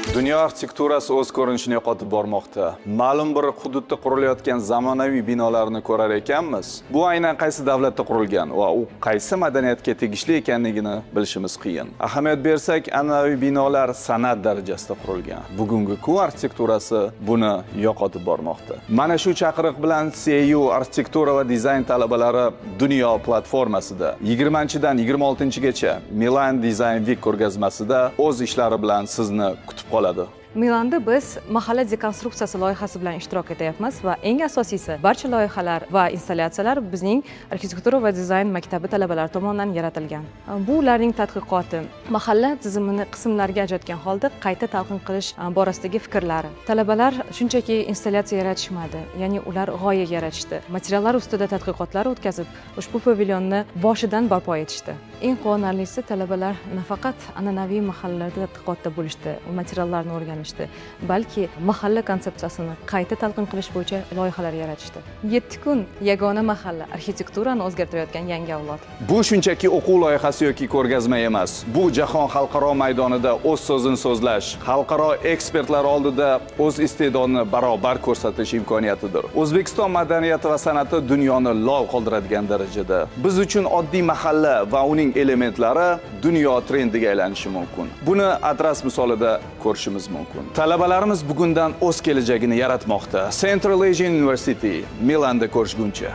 Dunyo arxitekturasi o'z ko'rinishini yo'qotib bormoqda. Ma'lum bir hududda qurilayotgan zamonaviy binolarni ko'rar ekanmiz. Bu aynan qaysi davlatda qurilgan va u qaysi madaniyatga tegishli ekanligini bilishimiz qiyin. Ahamiyat bersak, an'anaviy binolar san'at darajasida qurilgan. Bugungi kun arxitekturasi buni yo'qotib bormoqda. Mana shu chaqiriq bilan CEU arxitektura va dizayn talabalari dunyo platformasida 20-dan 26-gacha Milan Design Week ko'rgazmasida o'z ishlari bilan sizni kutib qoladi. Milanda biz mahalla dekonstruksiyasi loyihasi bilan ishtirok etyapmiz va eng asosiysi barcha loyihalar va installyatsiyalar bizning arxitektura va dizayn maktabi talabalari tomonidan yaratilgan. Bu ularning tadqiqoti, mahalla tizimini qismlarga ajratgan holda qayta talqin qilish borasidagi fikrlari. Talabalar shunchaki installyatsiya yaratishmadi, ya'ni ular g'oya yaratishdi. Materiallar ustida tadqiqotlar o'tkazib, ushbu pavilyonni boshidan barpo etishdi. Eng quvonarlisi, talabalar nafaqat an'anaviy mahallalarda tadqiqotda bo'lishdi, materiallarni o'rganishdi, balki mahalla konsepsiyasini qayta talqin qilish bo'yicha loyihalar yaratishdi. 7 kun yagona mahalla arxitekturani o'zgartirayotgan yangi avlod. Bu shunchaki o'quv loyihasi yoki ko'rgazma emas. Bu jahon xalqaro maydonida o'z so'zini so'zlash, xalqaro ekspertlar oldida o'z iste'dodini barobar ko'rsatish imkoniyatidir. O'zbekiston madaniyati va san'ati dunyoni lol qoldiradigan darajada. Biz uchun oddiy mahalla va uning elementlari dunyo trendiga aylanishi mumkin. Buni adras misolida ko'rishimiz mumkin. Talabalarimiz bugundan o'z kelajagini yaratmoqda. Central Asian University, Milanda ko'rishguncha.